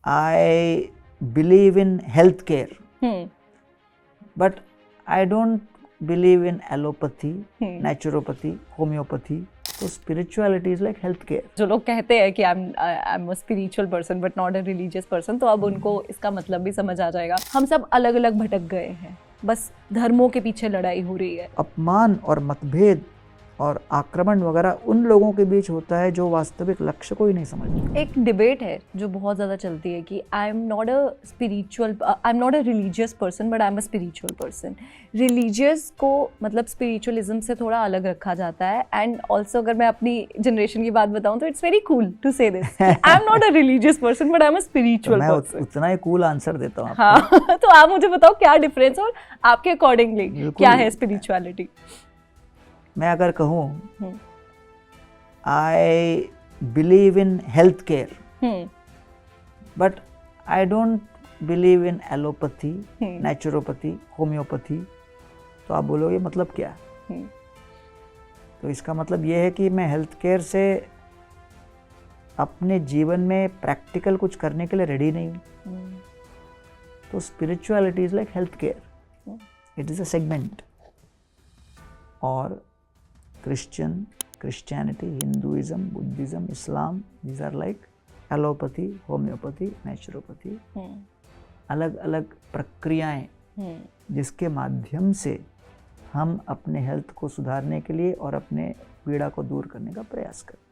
I believe in healthcare, but I don't believe in allopathy, naturopathy, homeopathy. So spirituality is like healthcare. जो लोग कहते हैं कि I'm a spiritual person but not a religious person, तो अब उनको इसका मतलब भी समझ आ जाएगा। हम सब अलग अलग भटक गए हैं, बस धर्मों के पीछे लड़ाई हो रही है। अपमान और मतभेद और आक्रमण वगैरह उन लोगों के बीच होता है जो वास्तविक लक्ष्य को ही नहीं समझते। एक डिबेट है जो बहुत ज़्यादा चलती है कि I am not a religious person but I am a spiritual person. Religious को मतलब स्पिरिचुअलिज्म से थोड़ा अलग रखा जाता है, एंड ऑल्सो अगर मैं अपनी जनरेशन की बात बताऊं तो इट्स वेरी कूल टू से this, I am not a religious person but I am a spiritual person. मैं उतना ही कूल आंसर देता हूँ। हाँ तो आप मुझे बताओ क्या डिफरेंस और आपके अकॉर्डिंगली क्या है स्पिरिचुअलिटी? मैं अगर कहूँ I believe in health care, but I don't believe in allopathy, naturopathy, homeopathy, तो आप बोलोगे मतलब क्या? तो इसका मतलब ये है कि मैं हेल्थ केयर से अपने जीवन में प्रैक्टिकल कुछ करने के लिए रेडी नहीं हूँ। तो spirituality is like health care, it is a segment. और Christianity, Hinduism, Buddhism, Islam, these are like allopathy, homeopathy, naturopathy, अलग अलग प्रक्रियाएं जिसके माध्यम से हम अपने हेल्थ को सुधारने के लिए और अपने पीड़ा को दूर करने का प्रयास करें।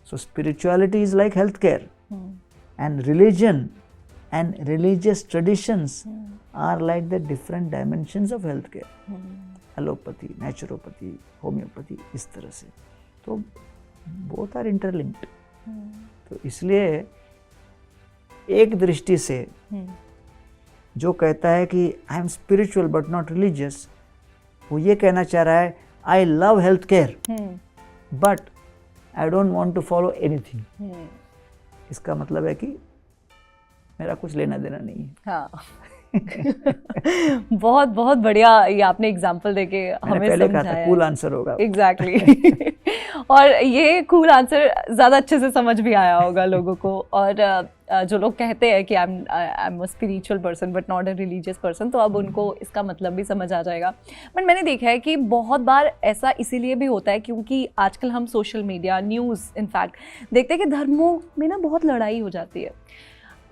So spirituality is like healthcare, and religion and religious traditions are like the different dimensions of healthcare. Allopathy, naturopathy, homeopathy, इस तरह से। तो बोथ आर इंटरलिंक्ड। तो इसलिए एक दृष्टि से जो कहता है कि I am spiritual but not religious, वो ये कहना चाह रहा है I love health care but I don't want to follow anything. इसका मतलब है कि मेरा कुछ लेना देना नहीं है। हाँ। बहुत बहुत बढ़िया ये आपने एग्जाम्पल देके हमें समझाया। कूल आंसर होगा। एग्जैक्टली। और ये कूल आंसर ज़्यादा अच्छे से समझ भी आया होगा लोगों को। और जो लोग कहते हैं कि I am a spiritual person but not a religious person, तो अब उनको इसका मतलब भी समझ आ जाएगा। बट मैंने देखा है कि बहुत बार ऐसा इसीलिए भी होता है क्योंकि आजकल हम सोशल मीडिया, न्यूज़ इनफैक्ट देखते हैं कि धर्मों में ना बहुत लड़ाई हो जाती है।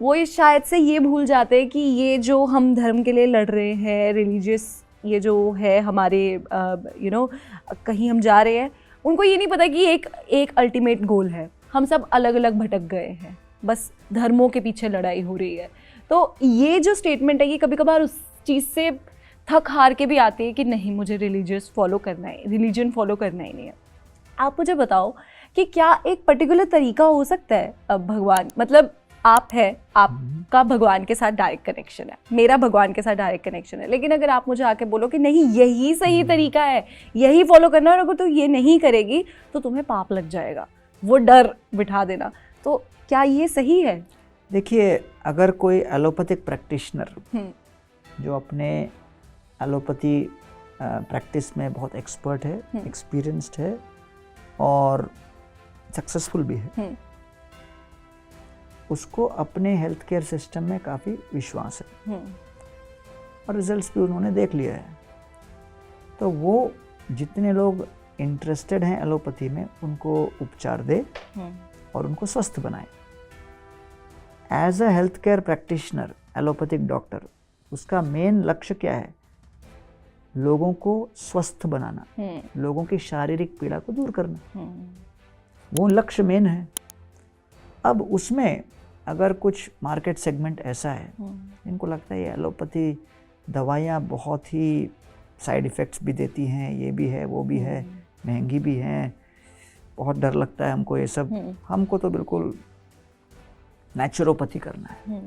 वो शायद से ये भूल जाते हैं कि ये जो हम धर्म के लिए लड़ रहे हैं, रिलीजियस ये जो है हमारे कहीं हम जा रहे हैं, उनको ये नहीं पता कि एक अल्टीमेट गोल है। हम सब अलग अलग भटक गए हैं, बस धर्मों के पीछे लड़ाई हो रही है। तो ये जो स्टेटमेंट है ये कभी कभार उस चीज़ से थक हार के भी आती है कि नहीं, मुझे रिलीजियस फॉलो करना है, रिलीजन फॉलो करना ही नहीं है। आप मुझे बताओ कि क्या एक पर्टिकुलर तरीका हो सकता है? अब भगवान मतलब आप है, आपका भगवान के साथ डायरेक्ट कनेक्शन है, मेरा भगवान के साथ डायरेक्ट कनेक्शन है, लेकिन अगर आप मुझे आके बोलो कि नहीं यही सही तरीका है, यही फॉलो करना है, और अगर तू ये नहीं करेगी तो तुम्हें पाप लग जाएगा, वो डर बिठा देना, तो क्या ये सही है? देखिए, अगर कोई एलोपैथिक प्रैक्टिशनर जो अपने एलोपैथी प्रैक्टिस में बहुत एक्सपर्ट है, एक्सपीरियंस्ड है और सक्सेसफुल भी है, उसको अपने हेल्थ केयर सिस्टम में काफ़ी विश्वास है और रिजल्ट्स भी उन्होंने देख लिया है, तो वो जितने लोग इंटरेस्टेड हैं एलोपैथी में उनको उपचार दे और उनको स्वस्थ बनाए। As a health care practitioner, allopathic doctor, उसका मेन लक्ष्य क्या है? लोगों को स्वस्थ बनाना, लोगों की शारीरिक पीड़ा को दूर करना, वो लक्ष्य मेन है। अब उसमें अगर कुछ मार्केट सेगमेंट ऐसा है इनको लगता है ये एलोपैथी दवाइयाँ बहुत ही साइड इफ़ेक्ट्स भी देती हैं, ये भी है, वो भी है, महंगी भी हैं, बहुत डर लगता है हमको ये सब, हमको तो बिल्कुल नेचुरोपैथी करना है,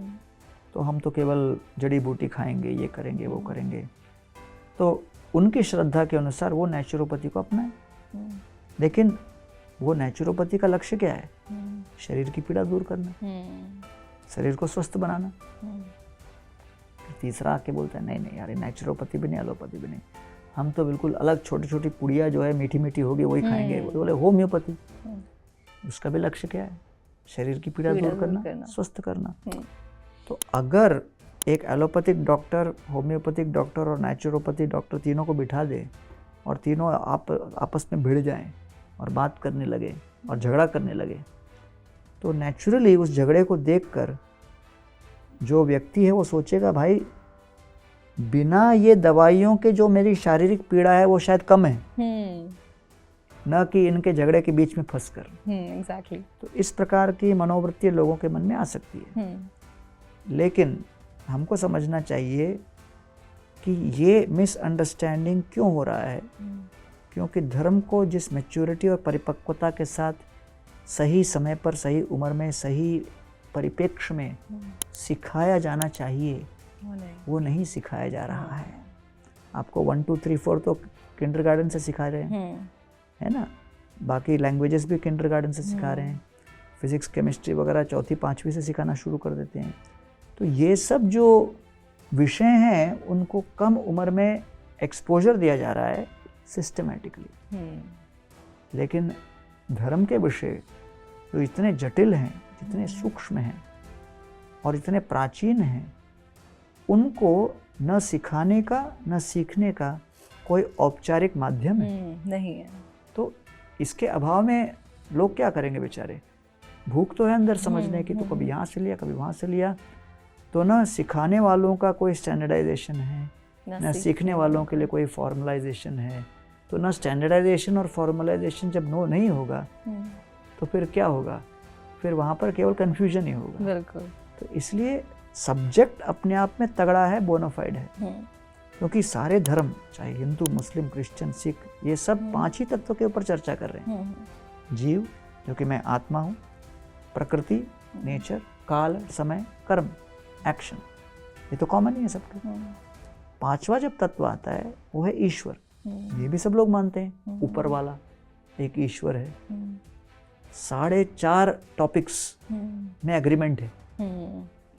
तो हम तो केवल जड़ी बूटी खाएंगे, ये करेंगे, वो करेंगे, तो उनकी श्रद्धा के अनुसार वो नेचुरोपैथी को अपनाएं। लेकिन वो नेचुरोपैथी का लक्ष्य क्या है? शरीर की पीड़ा दूर करना, शरीर को स्वस्थ बनाना। तीसरा आके बोलता है नहीं यार, नेचुरोपैथी भी नहीं, एलोपैथी भी नहीं, हम तो बिल्कुल अलग छोटी छोटी पुड़िया जो है मीठी मीठी होगी वही खाएंगे। वो बोले होम्योपैथी, उसका भी लक्ष्य क्या है? शरीर की पीड़ा दूर करना, करना। स्वस्थ करना। तो अगर एक एलोपैथिक डॉक्टर, होम्योपैथिक डॉक्टर और नेचुरोपैथिक डॉक्टर तीनों को बिठा दे और तीनों आपस में भिड़ जाएं और बात करने लगे और झगड़ा करने लगे, तो नेचुरली उस झगड़े को देखकर जो व्यक्ति है वो सोचेगा भाई बिना ये दवाइयों के जो मेरी शारीरिक पीड़ा है वो शायद कम है, न कि इनके झगड़े के बीच में फंस कर। एग्जैक्टली। तो इस प्रकार की मनोवृत्ति लोगों के मन में आ सकती है। लेकिन हमको समझना चाहिए कि ये मिसअंडरस्टैंडिंग क्यों हो रहा है, क्योंकि धर्म को जिस मैच्योरिटी और परिपक्वता के साथ सही समय पर, सही उम्र में, सही परिप्रेक्ष्य में सिखाया जाना चाहिए वो नहीं सिखाया जा रहा है। आपको 1 2 3 4 तो किंडरगार्टन से सिखा रहे हैं, है ना, बाकी लैंग्वेजेस भी किंडरगार्टन से सिखा रहे हैं, फिजिक्स केमिस्ट्री वगैरह 4वीं 5वीं से सिखाना शुरू कर देते हैं। तो ये सब जो विषय हैं उनको कम उम्र में एक्सपोजर दिया जा रहा है सिस्टमैटिकली। लेकिन धर्म के विषय जो इतने जटिल हैं, जितने सूक्ष्म हैं और इतने प्राचीन हैं, उनको न सिखाने का न सीखने का कोई औपचारिक माध्यम नहीं है। तो इसके अभाव में लोग क्या करेंगे बेचारे? भूख तो है अंदर समझने की, तो कभी यहाँ से लिया कभी वहाँ से लिया। तो न सिखाने वालों का कोई स्टैंडर्डाइजेशन है, न सीखने वालों के लिए कोई फॉर्मलाइजेशन है। तो न स्टैंडर्डाइजेशन और फॉर्मलाइजेशन जब नहीं होगा तो फिर क्या होगा? फिर वहाँ पर केवल कन्फ्यूजन ही होगा। बिल्कुल। तो इसलिए सब्जेक्ट अपने आप में तगड़ा है, बोनाफाइड है, क्योंकि सारे धर्म, चाहे हिंदू, मुस्लिम, क्रिश्चियन, सिख, ये सब 5 ही तत्वों के ऊपर चर्चा कर रहे हैं। जीव, जो कि मैं आत्मा हूँ, प्रकृति, नेचर, काल, समय, कर्म, एक्शन, ये तो कॉमन ही है सबके। 5वां जब तत्व आता है वो है ईश्वर। ये भी सब लोग मानते हैं ऊपर वाला एक ईश्वर है। 4.5 टॉपिक्स में एग्रीमेंट है।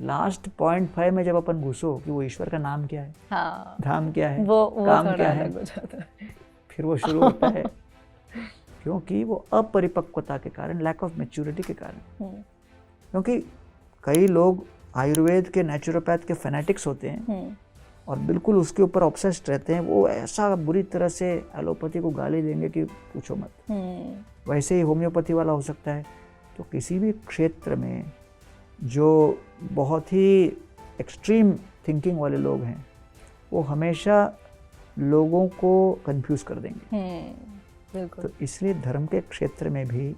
लास्ट 0.5 में जब अपन घुसो कि वो ईश्वर का नाम क्या है, हाँ, धाम क्या है, वो काम क्या है, हो जाता है। फिर वो शुरू होता है। क्योंकि वो अपरिपक्वता के कारण, लैक ऑफ मैच्योरिटी के कारण। क्योंकि कई लोग आयुर्वेद के, नेचुरोपैथ के फैनेटिक्स होते हैं और बिल्कुल उसके ऊपर ऑब्सेस्ड रहते हैं। वो ऐसा बुरी तरह से एलोपैथी को गाली देंगे कि पूछो मत। वैसे ही होम्योपैथी वाला हो सकता है। तो किसी भी क्षेत्र में जो बहुत ही एक्सट्रीम थिंकिंग वाले लोग हैं वो हमेशा लोगों को कंफ्यूज कर देंगे। बिल्कुल। तो इसलिए धर्म के क्षेत्र में भी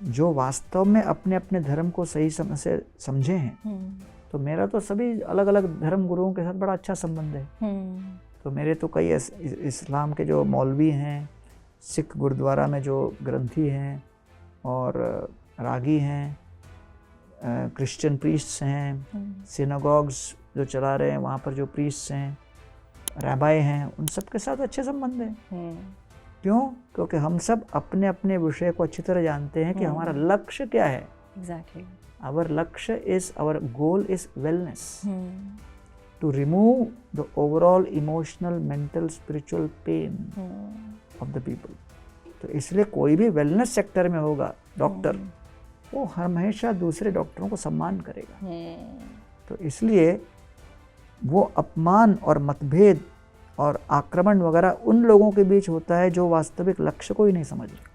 जो वास्तव में अपने अपने धर्म को सही समय से समझे हैं, तो मेरा तो सभी अलग अलग धर्म गुरुओं के साथ बड़ा अच्छा संबंध है। तो मेरे तो कई इस्लाम के जो मौलवी हैं, सिख गुरुद्वारा में जो ग्रंथी हैं और रागी हैं, क्रिश्चियन प्रीस्ट्स हैं, सिनागॉग्स जो चला रहे हैं वहाँ पर जो प्रीस्ट्स हैं, रैबाई हैं, उन सब के साथ अच्छे संबंध हैं। क्यों? क्योंकि हम सब अपने अपने विषय को अच्छी तरह जानते हैं कि हमारा लक्ष्य क्या है। एग्जैक्टली। आवर लक्ष्य is, our goal is wellness, to remove the overall emotional, mental, spiritual pain of the people. तो इसलिए कोई भी वेलनेस सेक्टर में होगा डॉक्टर, वो हमेशा दूसरे डॉक्टरों को सम्मान करेगा। तो इसलिए वो अपमान और मतभेद और आक्रमण वगैरह उन लोगों के बीच होता है जो वास्तविक लक्ष्य को ही नहीं समझ रहे।